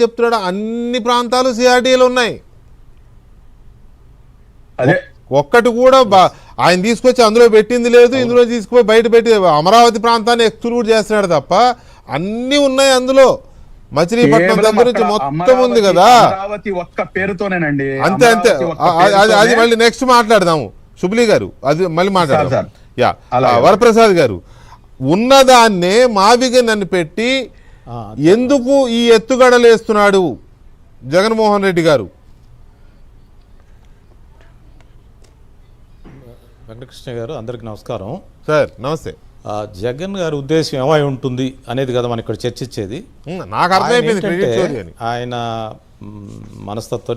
చెప్తున్నాడు అన్ని ప్రాంతాలు సిఆర్డీలు ఉన్నాయి. అదే ఒక్కటి కూడా ఆయన తీసుకొచ్చి అందులో పెట్టింది లేదు, ఇందులో తీసుకుపోయి బయట పెట్టి అమరావతి ప్రాంతాన్ని ఎక్స్క్లూడ్ చేస్తున్నాడు తప్ప అన్ని ఉన్నాయి అందులో. మచిలీపట్నం దగ్గర నుంచి మొత్తం ఉంది కదా. అమరావతి ఒక్క పేరుతోనేనండి. అంతే అంతే, అది మళ్ళీ నెక్స్ట్ మాట్లాడదాము. శుభ్లీ గారు అది మళ్ళీ మాట్లాడదాం. యా వరప్రసాద్ గారు, ఉన్నదాన్నే మావిగా నన్ను పెట్టి ఎందుకు ఈ ఎత్తుగడలేస్తున్నాడు జగన్మోహన్ రెడ్డి గారు? వెంకటకృష్ణ గారు, అందరికి నమస్కారం. సార్ నమస్తే. జగన్ గారి ఉద్దేశం ఏమై ఉంటుంది అనేది కదా మనం ఇక్కడ చర్చించేది. నాకు అర్థమైపోయింది. ఆయన మనస్తత్వ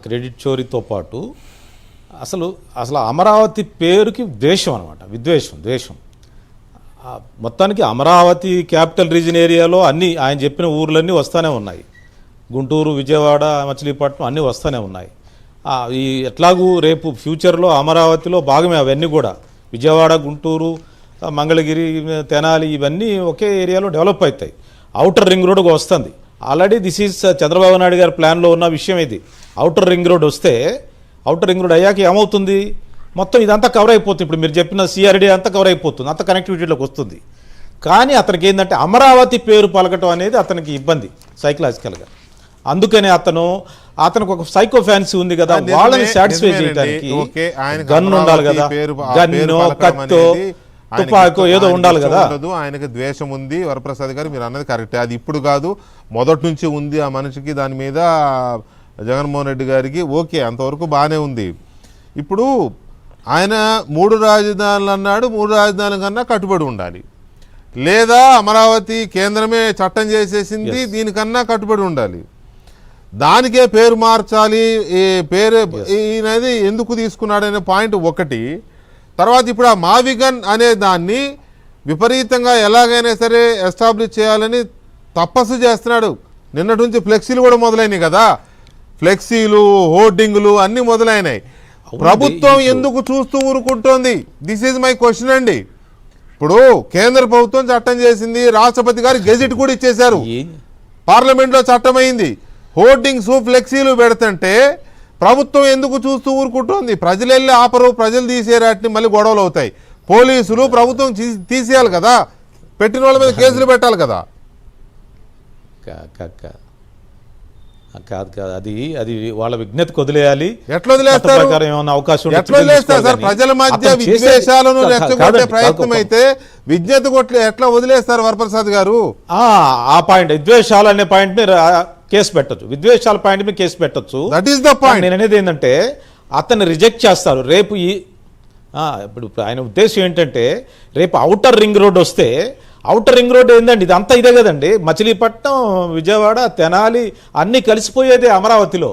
క్రెడిట్ చోరీతో పాటు అసలు అమరావతి పేరుకి ద్వేషం అనమాట, ద్వేషం. మొత్తానికి అమరావతి క్యాపిటల్ రీజన్ ఏరియాలో అన్నీ ఆయన చెప్పిన ఊర్లన్నీ వస్తూనే ఉన్నాయి. గుంటూరు, విజయవాడ, మచిలీపట్నం అన్నీ వస్తూనే ఉన్నాయి. ఈ ఎట్లాగూ రేపు ఫ్యూచర్లో అమరావతిలో భాగమే అవన్నీ కూడా. విజయవాడ, గుంటూరు, మంగళగిరి, తెనాలి ఇవన్నీ ఒకే ఏరియాలో డెవలప్ అవుతాయి. ఔటర్ రింగ్ రోడ్ వస్తుంది. Already this is Chandrababu Naidu గారి ప్లాన్లో ఉన్న విషయం ఇది. ఔటర్ రింగ్ రోడ్ వస్తే, ఔటర్ రింగ్ రోడ్ అయ్యాక ఏమవుతుంది, మొత్తం ఇదంతా కవర్ అయిపోతుంది. ఇప్పుడు మీరు చెప్పిన సిఆర్డీ అంతా కవర్ అయిపోతుంది, అంత కనెక్టివిటీలోకి వస్తుంది. కానీ అతనికి ఏంటంటే అమరావతి పేరు పలకటం అనేది అతనికి ఇబ్బంది సైకలాజికల్గా. అందుకని అతనికి ఒక సైకో ఫ్యాన్సీ ఉంది కదా, వాళ్ళని సాటిస్ఫై చేయడానికి గన్ ఉండాలి కదా, గన్నో కత్తో తుపాకో ఏదో ఉండాలి కదా. ఆయనకి ద్వేషం ఉంది. వరప్రసాద్ గారు మీరు అన్నది కరెక్టే. అది ఇప్పుడు కాదు, మొదటి నుంచి ఉంది ఆ మనిషికి. దాని మీద జగన్మోహన్ రెడ్డి గారికి ఓకే, అంతవరకు బాగానే ఉంది. ఇప్పుడు ఆయన 3 రాజధానులు అన్నాడు. 3 రాజధానుల కన్నా కట్టుబడి ఉండాలి, లేదా అమరావతి కేంద్రమే చట్టం చేసేసింది, దీనికన్నా కట్టుబడి ఉండాలి. దానికే పేరు మార్చాలి. ఈ పేరు ఈయనది ఎందుకు తీసుకున్నాడనే పాయింట్ ఒకటి. తర్వాత ఇప్పుడు ఆ మావిగన్ అనే దాన్ని విపరీతంగా ఎలాగైనా సరే ఎస్టాబ్లిష్ చేయాలని తపస్సు చేస్తున్నాడు. నిన్నటి నుంచి ఫ్లెక్సీలు కూడా మొదలైనవి కదా, ఫ్లెక్సీలు, హోర్డింగులు అన్నీ మొదలైనాయి. ప్రభుత్వం ఎందుకు చూస్తూ ఊరుకుంటోంది? దిస్ ఈజ్ మై క్వశ్చన్ అండి. ఇప్పుడు కేంద్ర ప్రభుత్వం చట్టం చేసింది, రాష్ట్రపతి గారు గెజిట్ కూడా ఇచ్చేశారు, పార్లమెంట్లో చట్టమైంది. హోర్డింగ్స్, ఫ్లెక్సీలు పెడుతుంటే ప్రభుత్వం ఎందుకు చూస్తూ ఊరుకుంటోంది? ప్రజలు వెళ్ళి ఆపరు, ప్రజలు తీసేరాటిని మళ్ళీ గొడవలు అవుతాయి. పోలీసులు ప్రభుత్వం తీసేయాలి కదా, పెట్టిన వాళ్ళ మీద కేసులు పెట్టాలి కదా. కాదు అది వాళ్ళ విజ్ఞతకు వదిలేయాలి. ఎట్లా వదిలేస్తారు? అవకాశం ఎట్లా వదిలేస్తారు సార్? ప్రజల మధ్య విద్వేషాలను రెచ్చగొట్టే ప్రయత్నం అయితే విజ్ఞత ఎట్లా వదిలేస్తారు వరప్రసాద్ గారు? ఆ పాయింట్, విద్వేషాలు అనే పాయింట్ మీద కేసు పెట్టచ్చు, విద్వేషాల పాయింట్ మీద కేసు పెట్టచ్చు. That is the point. నేను అనేది ఏంటంటే అతన్ని రిజెక్ట్ చేస్తారు రేపు. ఇప్పుడు ఆయన ఉద్దేశం ఏంటంటే రేపు ఔటర్ రింగ్ రోడ్ వస్తే, ఔటర్ రింగ్ రోడ్ ఏందండి, ఇదంతా ఇదే కదండి. మచిలీపట్నం, విజయవాడ, తెనాలి అన్నీ కలిసిపోయేదే అమరావతిలో.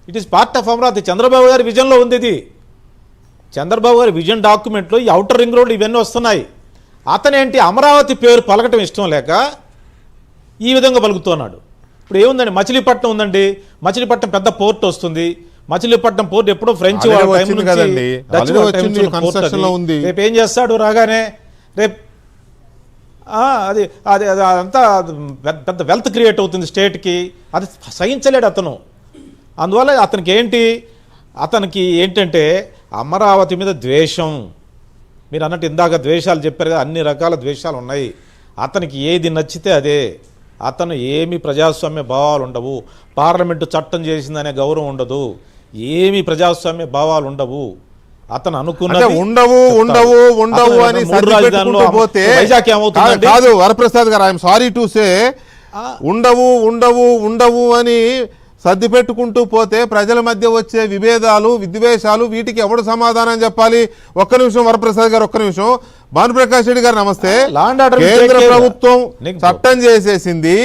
It is part of Amaravati. Chandrababu గారి విజన్లో ఉంది ఇది. చంద్రబాబు గారి విజన్ డాక్యుమెంట్లో ఈ ఔటర్ రింగ్ రోడ్ ఇవన్నీ వస్తున్నాయి. అతనేంటి అమరావతి పేరు పలకటం ఇష్టం లేక ఈ విధంగా పలుకుతున్నాడు. ఇప్పుడు ఏముందండి, మచిలీపట్నం ఉందండి, మచిలీపట్నం పెద్ద పోర్ట్ వస్తుంది. మచిలీపట్నం పోర్ట్ ఎప్పుడో ఫ్రెంచ్ రేపు ఏం చేస్తాడు రాగానే, రేపు అది అది అదంతా పెద్ద వెల్త్ క్రియేట్ అవుతుంది స్టేట్కి. అది సహించలేడు అతను. అందువల్ల అతనికి ఏంటంటే అమరావతి మీద ద్వేషం. మీరు అన్నట్టు ఇందాక ద్వేషాలు చెప్పారు కదా, అన్ని రకాల ద్వేషాలు ఉన్నాయి. అతనికి ఏది నచ్చితే అదే. అతను ఏమి ప్రజాస్వామ్య భావాలు ఉండవు, పార్లమెంటు చట్టం చేసిందనే గౌరవం ఉండదు, ఏమి ప్రజాస్వామ్య భావాలు ఉండవు. అతను అనుకున్నది ఉండవు అని పోతే కాదు వరప్రసాద్ గారు. ఐఎమ్ సారీ టు సే, ఉండవు అని సర్ది పెట్టుకుంటూ పోతే ప్రజల మధ్య వచ్చే విభేదాలు, విద్వేషాలు, వీటికి ఎవడు సమాధానం చెప్పాలి? ఒక్క నిమిషం వరప్రసాద్ గారు, ఒక్క నిమిషం. భానుప్రకాష్ రెడ్డి గారు నమస్తే. కేంద్ర ప్రభుత్వం చట్టం చేసేసింది,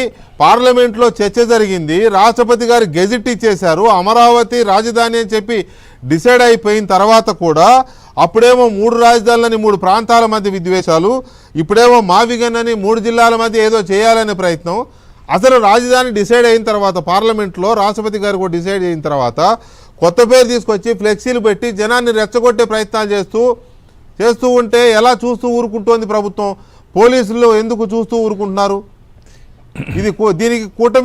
పార్లమెంట్లో చర్చ జరిగింది, రాష్ట్రపతి గారు గెజిట్ ఇచ్చేశారు, అమరావతి రాజధాని అని చెప్పి డిసైడ్ అయిపోయిన తర్వాత కూడా అప్పుడేమో 3 రాజధానులని 3 ప్రాంతాల మధ్య విద్వేషాలు, ఇప్పుడేమో మావిగన్ అని 3 జిల్లాల మధ్య ఏదో చేయాలనే ప్రయత్నం. అసలు రాజధాని డిసైడ్ అయిన తర్వాత పార్లమెంట్లో రాష్ట్రపతి గారు కూడా డిసైడ్ అయిన తర్వాత కొత్త పేరు తీసుకొచ్చి ఫ్లెక్సీలు పెట్టి జనాన్ని రెచ్చగొట్టే ప్రయత్నాలు చేస్తూ ఉంటే ఎలా చూస్తూ ఊరుకుంటోంది ప్రభుత్వం? పోలీసులు ఎందుకు చూస్తూ ఊరుకుంటున్నారు? ఇది దీనికి కూటమి